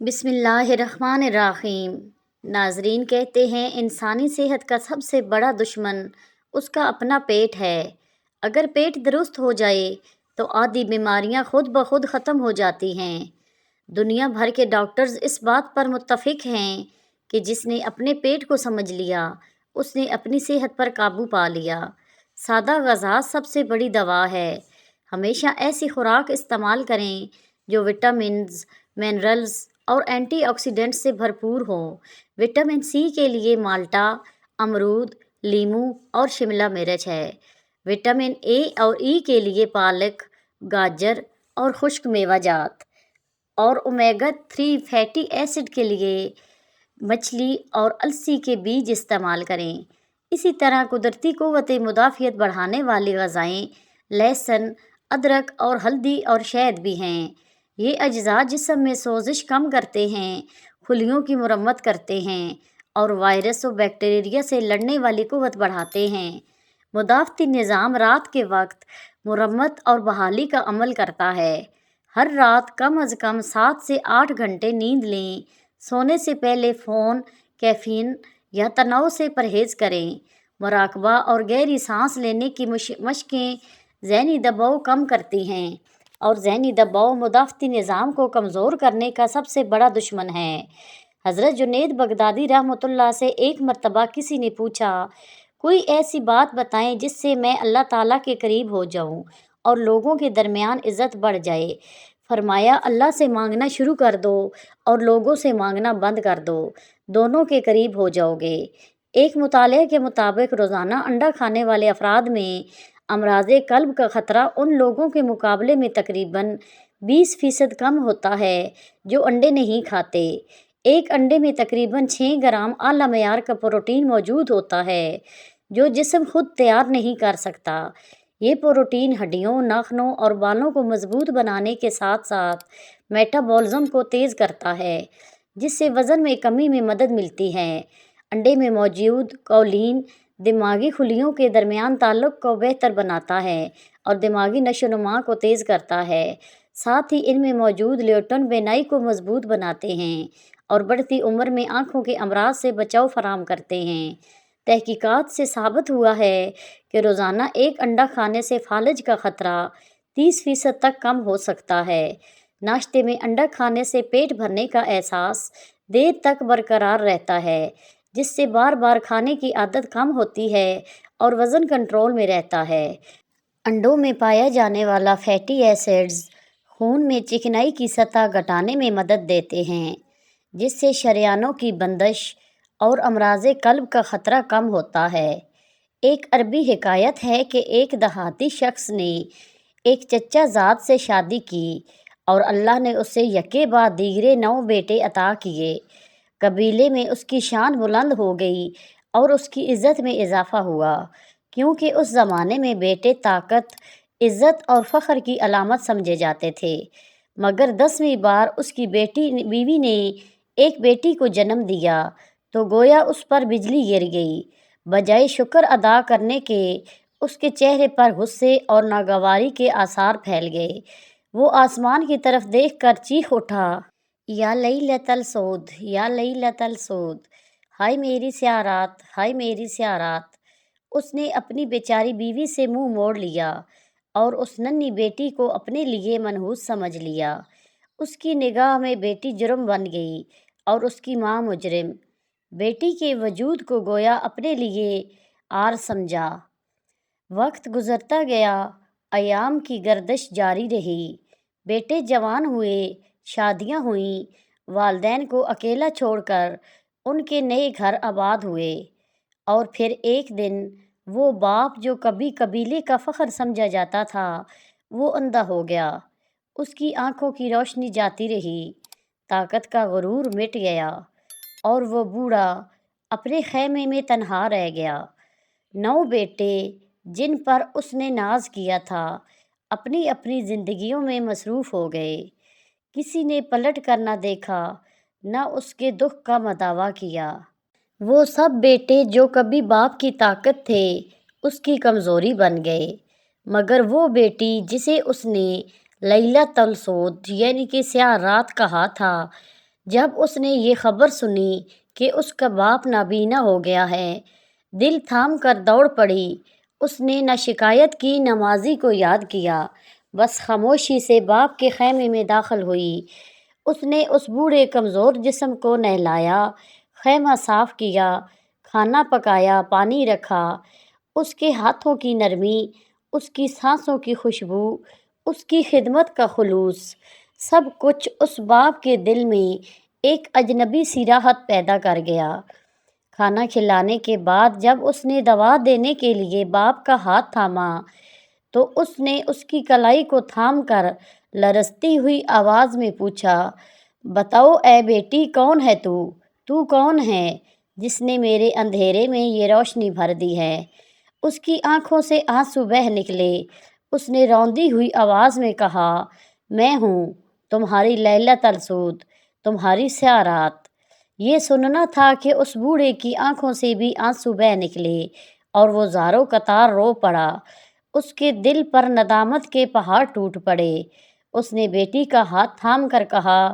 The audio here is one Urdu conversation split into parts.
بسم اللہ الرحمن الرحیم۔ ناظرین کہتے ہیں انسانی صحت کا سب سے بڑا دشمن اس کا اپنا پیٹ ہے۔ اگر پیٹ درست ہو جائے تو آدھی بیماریاں خود بخود ختم ہو جاتی ہیں۔ دنیا بھر کے ڈاکٹرز اس بات پر متفق ہیں کہ جس نے اپنے پیٹ کو سمجھ لیا اس نے اپنی صحت پر قابو پا لیا۔ سادہ غذا سب سے بڑی دوا ہے۔ ہمیشہ ایسی خوراک استعمال کریں جو وٹامنز، منرلز اور اینٹی آکسیڈنٹ سے بھرپور ہوں۔ وٹامن سی کے لیے مالٹا، امرود، لیمو اور شملہ مرچ ہے۔ وٹامن اے اور ای کے لیے پالک، گاجر اور خشک میوہ جات، اور اومیگا 3 فیٹی ایسڈ کے لیے مچھلی اور السی کے بیج استعمال کریں۔ اسی طرح قدرتی قوت مدافعت بڑھانے والی غذائیں لہسن، ادرک اور ہلدی اور شہد بھی ہیں۔ یہ اجزاء جسم میں سوزش کم کرتے ہیں، خلیوں کی مرمت کرتے ہیں اور وائرس و بیکٹیریا سے لڑنے والی قوت بڑھاتے ہیں۔ مدافعتی نظام رات کے وقت مرمت اور بحالی کا عمل کرتا ہے۔ ہر رات کم از کم 7 سے 8 گھنٹے نیند لیں۔ سونے سے پہلے فون، کیفین یا تناؤ سے پرہیز کریں۔ مراقبہ اور گہری سانس لینے کی مشقیں ذہنی دباؤ کم کرتی ہیں، اور ذہنی دباؤ مدافعتی نظام کو کمزور کرنے کا سب سے بڑا دشمن ہے۔ حضرت جنید بغدادی رحمۃ اللہ سے ایک مرتبہ کسی نے پوچھا، کوئی ایسی بات بتائیں جس سے میں اللہ تعالیٰ کے قریب ہو جاؤں اور لوگوں کے درمیان عزت بڑھ جائے۔ فرمایا، اللہ سے مانگنا شروع کر دو اور لوگوں سے مانگنا بند کر دو، دونوں کے قریب ہو جاؤ گے۔ ایک مطالعے کے مطابق روزانہ انڈا کھانے والے افراد میں امراض قلب کا خطرہ ان لوگوں کے مقابلے میں تقریباً 20% کم ہوتا ہے جو انڈے نہیں کھاتے۔ ایک انڈے میں تقریباً 6 گرام اعلیٰ معیار کا پروٹین موجود ہوتا ہے جو جسم خود تیار نہیں کر سکتا۔ یہ پروٹین ہڈیوں، ناخنوں اور بالوں کو مضبوط بنانے کے ساتھ ساتھ میٹابولزم کو تیز کرتا ہے، جس سے وزن میں کمی میں مدد ملتی ہے۔ انڈے میں موجود کولین دماغی خلیوں کے درمیان تعلق کو بہتر بناتا ہے اور دماغی نشو و نما کو تیز کرتا ہے۔ ساتھ ہی ان میں موجود لیوٹن بینائی کو مضبوط بناتے ہیں اور بڑھتی عمر میں آنکھوں کے امراض سے بچاؤ فراہم کرتے ہیں۔ تحقیقات سے ثابت ہوا ہے کہ روزانہ ایک انڈا کھانے سے فالج کا خطرہ 30% تک کم ہو سکتا ہے۔ ناشتے میں انڈا کھانے سے پیٹ بھرنے کا احساس دیر تک برقرار رہتا ہے، جس سے بار بار کھانے کی عادت کم ہوتی ہے اور وزن کنٹرول میں رہتا ہے۔ انڈوں میں پایا جانے والا فیٹی ایسڈز خون میں چکنائی کی سطح گھٹانے میں مدد دیتے ہیں، جس سے شریانوں کی بندش اور امراض قلب کا خطرہ کم ہوتا ہے۔ ایک عربی حکایت ہے کہ ایک دیہاتی شخص نے ایک چچا زاد سے شادی کی اور اللہ نے اسے یکے بعد دیگرے 9 بیٹے عطا کیے۔ قبیلے میں اس کی شان بلند ہو گئی اور اس کی عزت میں اضافہ ہوا، کیونکہ اس زمانے میں بیٹے طاقت، عزت اور فخر کی علامت سمجھے جاتے تھے۔ مگر 10ویں بار اس کی بیوی نے ایک بیٹی کو جنم دیا تو گویا اس پر بجلی گر گئی۔ بجائے شکر ادا کرنے کے اس کے چہرے پر غصے اور ناگواری کے آثار پھیل گئے۔ وہ آسمان کی طرف دیکھ کر چیخ اٹھا، یا لیلۃ السود، یا لیلۃ السود، ہائے میری سیاہ رات، ہائے میری سیاہ رات۔ اس نے اپنی بیچاری بیوی سے منہ موڑ لیا اور اس ننھی بیٹی کو اپنے لیے منحوس سمجھ لیا۔ اس کی نگاہ میں بیٹی جرم بن گئی اور اس کی ماں مجرم۔ بیٹی کے وجود کو گویا اپنے لیے عار سمجھا۔ وقت گزرتا گیا، ایام کی گردش جاری رہی۔ بیٹے جوان ہوئے، شادیاں ہوئیں، والدین کو اکیلا چھوڑ کر ان کے نئے گھر آباد ہوئے، اور پھر ایک دن وہ باپ جو کبھی قبیلے کا فخر سمجھا جاتا تھا، وہ اندھا ہو گیا۔ اس کی آنکھوں کی روشنی جاتی رہی، طاقت کا غرور مٹ گیا اور وہ بوڑھا اپنے خیمے میں تنہا رہ گیا۔ 9 بیٹے جن پر اس نے ناز کیا تھا اپنی اپنی زندگیوں میں مصروف ہو گئے۔ کسی نے پلٹ کر نہ دیکھا، نہ اس کے دکھ کا مداوع کیا۔ وہ سب بیٹے جو کبھی باپ کی طاقت تھے اس کی کمزوری بن گئے، مگر وہ بیٹی جسے اس نے لیلۃ السود یعنی کہ سیاہ رات کہا تھا، جب اس نے یہ خبر سنی کہ اس کا باپ نابینا ہو گیا ہے، دل تھام کر دوڑ پڑی۔ اس نے نہ شکایت کی نہ ماضی کو یاد کیا، بس خاموشی سے باپ کے خیمے میں داخل ہوئی۔ اس نے اس بوڑھے کمزور جسم کو نہلایا، خیمہ صاف کیا، کھانا پکایا، پانی رکھا۔ اس کے ہاتھوں کی نرمی، اس کی سانسوں کی خوشبو، اس کی خدمت کا خلوص، سب کچھ اس باپ کے دل میں ایک اجنبی سی راحت پیدا کر گیا۔ کھانا کھلانے کے بعد جب اس نے دوا دینے کے لیے باپ کا ہاتھ تھاما تو اس نے اس کی کلائی کو تھام کر لرزتی ہوئی آواز میں پوچھا، بتاؤ اے بیٹی، کون ہے تو؟ تو کون ہے جس نے میرے اندھیرے میں یہ روشنی بھر دی ہے؟ اس کی آنکھوں سے آنسو بہہ نکلے۔ اس نے روندی ہوئی آواز میں کہا، میں ہوں تمہاری لیلۃ السود، تمہاری سیاہ رات۔ یہ سننا تھا کہ اس بوڑھے کی آنکھوں سے بھی آنسو بہہ نکلے اور وہ زاروں قطار رو پڑا۔ اس کے دل پر ندامت کے پہاڑ ٹوٹ پڑے۔ اس نے بیٹی کا ہاتھ تھام کر کہا،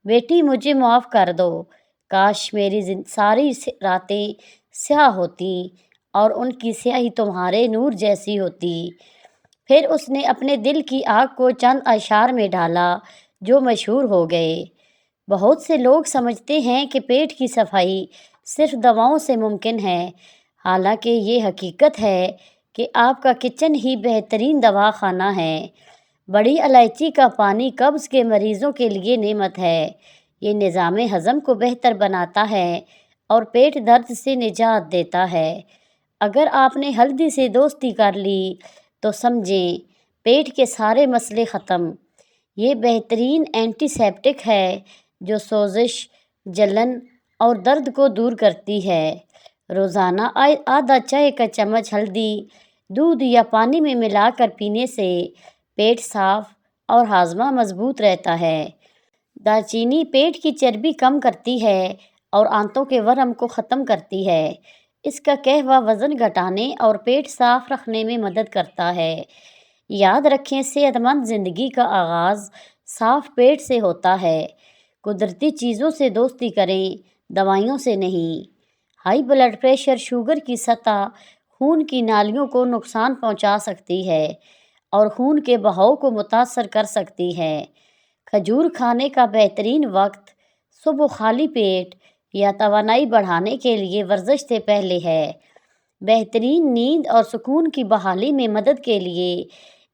بیٹی مجھے معاف کر دو، کاش میری ساری راتیں سیاہ ہوتی اور ان کی سیاہی تمہارے نور جیسی ہوتی۔ پھر اس نے اپنے دل کی آگ کو چند اشعار میں ڈالا جو مشہور ہو گئے۔ بہت سے لوگ سمجھتے ہیں کہ پیٹ کی صفائی صرف دواؤں سے ممکن ہے، حالانکہ یہ حقیقت ہے کہ آپ کا کچن ہی بہترین دوا خانہ ہے۔ بڑی الائچی کا پانی قبض کے مریضوں کے لیے نعمت ہے۔ یہ نظام ہضم کو بہتر بناتا ہے اور پیٹ درد سے نجات دیتا ہے۔ اگر آپ نے ہلدی سے دوستی کر لی تو سمجھیں پیٹ کے سارے مسئلے ختم۔ یہ بہترین اینٹی سیپٹک ہے جو سوزش، جلن اور درد کو دور کرتی ہے۔ روزانہ آدھا چائے کا چمچ ہلدی دودھ یا پانی میں ملا کر پینے سے پیٹ صاف اور ہاضمہ مضبوط رہتا ہے۔ دارچینی پیٹ کی چربی کم کرتی ہے اور آنتوں کے ورم کو ختم کرتی ہے۔ اس کا قہوہ وزن گھٹانے اور پیٹ صاف رکھنے میں مدد کرتا ہے۔ یاد رکھیں، صحت مند زندگی کا آغاز صاف پیٹ سے ہوتا ہے۔ قدرتی چیزوں سے دوستی کریں، دوائیوں سے نہیں۔ ہائی بلڈ پریشر، شوگر کی سطح خون کی نالیوں کو نقصان پہنچا سکتی ہے اور خون کے بہاؤ کو متاثر کر سکتی ہے۔ کھجور کھانے کا بہترین وقت صبح خالی پیٹ یا توانائی بڑھانے کے لیے ورزش سے پہلے ہے۔ بہترین نیند اور سکون کی بحالی میں مدد کے لیے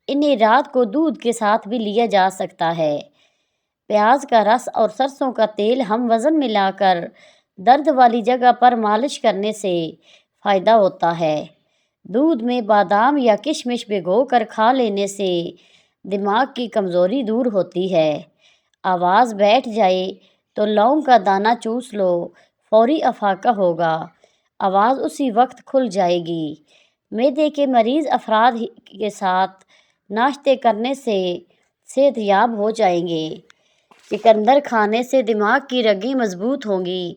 انہیں رات کو دودھ کے ساتھ بھی لیا جا سکتا ہے۔ پیاز کا رس اور سرسوں کا تیل ہم وزن ملا کر درد والی جگہ پر مالش کرنے سے فائدہ ہوتا ہے۔ دودھ میں بادام یا کشمش بھگو کر کھا لینے سے دماغ کی کمزوری دور ہوتی ہے۔ آواز بیٹھ جائے تو لونگ کا دانہ چوس لو، فوری افاقہ ہوگا، آواز اسی وقت کھل جائے گی۔ معدے کے مریض افراد کے ساتھ ناشتے کرنے سے صحت یاب ہو جائیں گے۔ چقندر کھانے سے دماغ کی رگیں مضبوط ہوں گی۔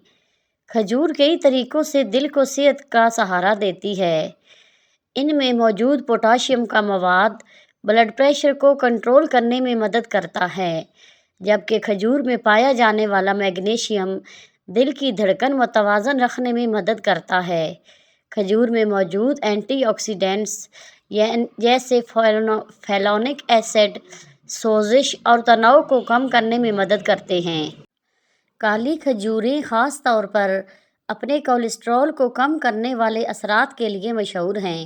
کھجور کئی طریقوں سے دل کو صحت کا سہارا دیتی ہے۔ ان میں موجود پوٹاشیم کا مواد بلڈ پریشر کو کنٹرول کرنے میں مدد کرتا ہے، جبکہ کھجور میں پایا جانے والا میگنیشیم دل کی دھڑکن متوازن رکھنے میں مدد کرتا ہے۔ کھجور میں موجود اینٹی آکسیڈنٹس جیسے فیلونک ایسڈ سوزش اور تناؤ کو کم کرنے میں مدد کرتے ہیں۔ کالی کھجوریں خاص طور پر اپنے کولیسٹرول کو کم کرنے والے اثرات کے لیے مشہور ہیں۔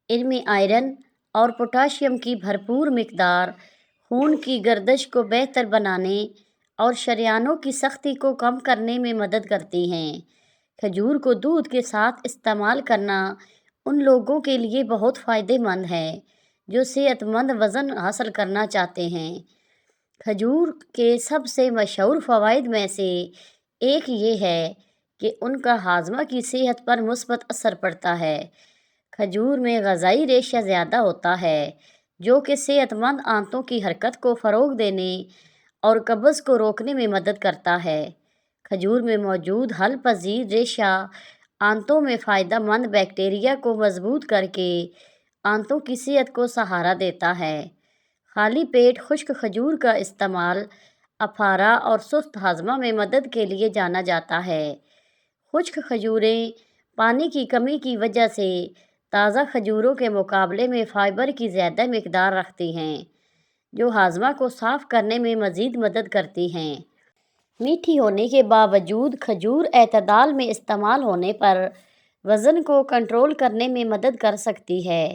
ان میں آئرن اور پوٹاشیم کی بھرپور مقدار خون کی گردش کو بہتر بنانے اور شریانوں کی سختی کو کم کرنے میں مدد کرتی ہیں۔ کھجور کو دودھ کے ساتھ استعمال کرنا ان لوگوں کے لیے بہت فائدہ مند ہے جو صحت مند وزن حاصل کرنا چاہتے ہیں۔ کھجور کے سب سے مشہور فوائد میں سے ایک یہ ہے کہ ان کا ہاضمہ کی صحت پر مثبت اثر پڑتا ہے۔ کھجور میں غذائی ریشہ زیادہ ہوتا ہے جو کہ صحت مند آنتوں کی حرکت کو فروغ دینے اور قبض کو روکنے میں مدد کرتا ہے۔ کھجور میں موجود حل پذیر ریشہ آنتوں میں فائدہ مند بیکٹیریا کو مضبوط کر کے آنتوں کی صحت کو سہارا دیتا ہے۔ خالی پیٹ خشک کھجور کا استعمال افارہ اور سست ہاضمہ میں مدد کے لیے جانا جاتا ہے۔ خشک کھجوریں پانی کی کمی کی وجہ سے تازہ کھجوروں کے مقابلے میں فائبر کی زیادہ مقدار رکھتی ہیں، جو ہاضمہ کو صاف کرنے میں مزید مدد کرتی ہیں۔ میٹھی ہونے کے باوجود کھجور اعتدال میں استعمال ہونے پر وزن کو کنٹرول کرنے میں مدد کر سکتی ہے۔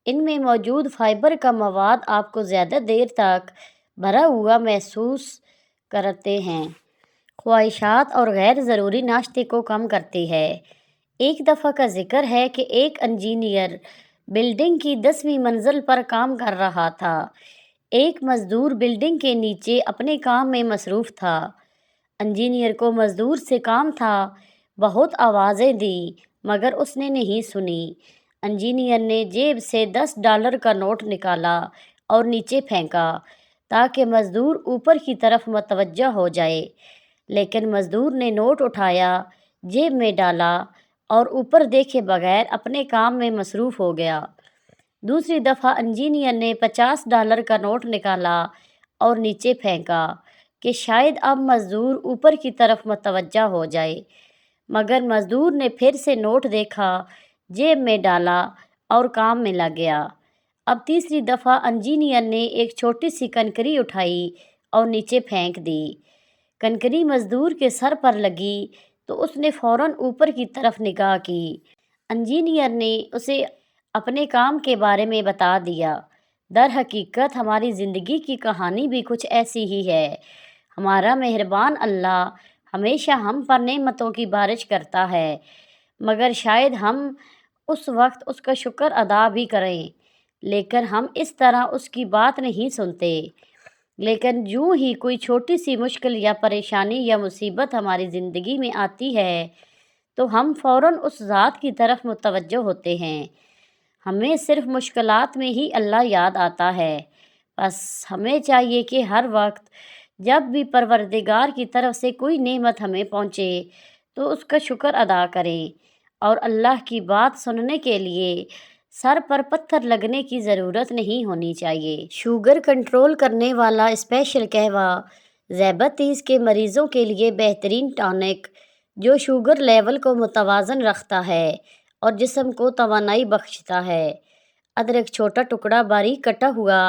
ان میں موجود فائبر کا مواد آپ کو زیادہ دیر تک بھرا ہوا محسوس کرتے ہیں، خواہشات اور غیر ضروری ناشتے کو کم کرتی ہے۔ ایک دفعہ کا ذکر ہے کہ ایک انجینئر بلڈنگ کی 10ویں منزل پر کام کر رہا تھا۔ ایک مزدور بلڈنگ کے نیچے اپنے کام میں مصروف تھا۔ انجینئر کو مزدور سے کام تھا، بہت آوازیں دیں مگر اس نے نہیں سنی۔ انجینئر نے جیب سے $10 کا نوٹ نکالا اور نیچے پھینکا تاکہ مزدور اوپر کی طرف متوجہ ہو جائے، لیکن مزدور نے نوٹ اٹھایا، جیب میں ڈالا اور اوپر دیکھے بغیر اپنے کام میں مصروف ہو گیا۔ دوسری دفعہ انجینئر نے $50 کا نوٹ نکالا اور نیچے پھینکا کہ شاید اب مزدور اوپر کی طرف متوجہ ہو جائے، مگر مزدور نے پھر سے نوٹ دیکھا، جیب میں ڈالا اور کام میں لگ گیا۔ اب تیسری دفعہ انجینئر نے ایک چھوٹی سی کنکری اٹھائی اور نیچے پھینک دی۔ کنکری مزدور کے سر پر لگی تو اس نے فوراً اوپر کی طرف نگاہ کی۔ انجینئر نے اسے اپنے کام کے بارے میں بتا دیا۔ در حقیقت ہماری زندگی کی کہانی بھی کچھ ایسی ہی ہے۔ ہمارا مہربان اللہ ہمیشہ ہم پر نعمتوں کی بارش کرتا ہے، مگر شاید ہم اس وقت اس کا شکر ادا بھی کریں، لیکن ہم اس طرح اس کی بات نہیں سنتے۔ لیکن یوں ہی کوئی چھوٹی سی مشکل یا پریشانی یا مصیبت ہماری زندگی میں آتی ہے تو ہم فوراً اس ذات کی طرف متوجہ ہوتے ہیں۔ ہمیں صرف مشکلات میں ہی اللہ یاد آتا ہے۔ بس ہمیں چاہیے کہ ہر وقت جب بھی پروردگار کی طرف سے کوئی نعمت ہمیں پہنچے تو اس کا شکر ادا کریں، اور اللہ کی بات سننے کے لیے سر پر پتھر لگنے کی ضرورت نہیں ہونی چاہیے۔ شوگر کنٹرول کرنے والا اسپیشل قہوہ ذیابیطس کے مریضوں کے لیے بہترین ٹانک، جو شوگر لیول کو متوازن رکھتا ہے اور جسم کو توانائی بخشتا ہے۔ ادرک چھوٹا ٹکڑا باریک کٹا ہوا،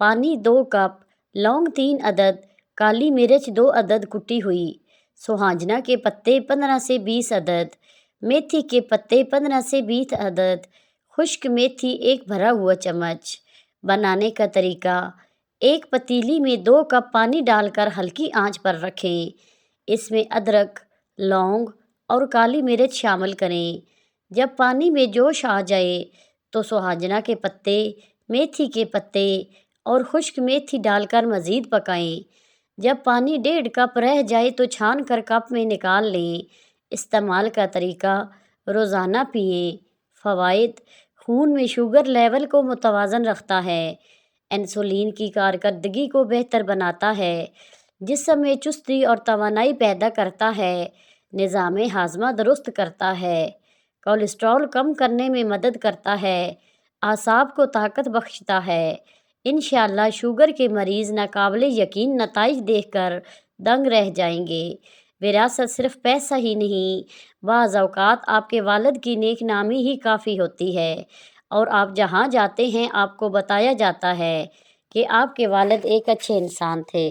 پانی 2 کپ، لونگ 3 عدد، کالی مرچ 2 عدد کٹی ہوئی، سوہانجنا کے پتے 15 سے 20 عدد، میتھی کے پتے 15 سے 20 عدد، خشک میتھی 1 بھرا ہوا چمچ۔ بنانے کا طریقہ: ایک پتیلی میں 2 کپ پانی ڈال کر ہلکی آنچ پر رکھیں۔ اس میں ادرک، لونگ اور کالی مرچ شامل کریں۔ جب پانی میں جوش آ جائے تو سوہانجنا کے پتے، میتھی کے پتے اور خشک میتھی ڈال کر مزید پکائیں۔ جب پانی 1.5 کپ رہ جائے تو چھان کر کپ میں نکال لیں۔ استعمال کا طریقہ: روزانہ پئیں۔ فوائد: خون میں شوگر لیول کو متوازن رکھتا ہے، انسولین کی کارکردگی کو بہتر بناتا ہے، جسم میں چستی اور توانائی پیدا کرتا ہے، نظام ہاضمہ درست کرتا ہے، کولیسٹرول کم کرنے میں مدد کرتا ہے، اعصاب کو طاقت بخشتا ہے۔ انشاءاللہ شوگر کے مریض ناقابل یقین نتائج دیکھ کر دنگ رہ جائیں گے۔ وراثت صرف پیسہ ہی نہیں، بعض اوقات آپ کے والد کی نیک نامی ہی کافی ہوتی ہے، اور آپ جہاں جاتے ہیں آپ کو بتایا جاتا ہے کہ آپ کے والد ایک اچھے انسان تھے۔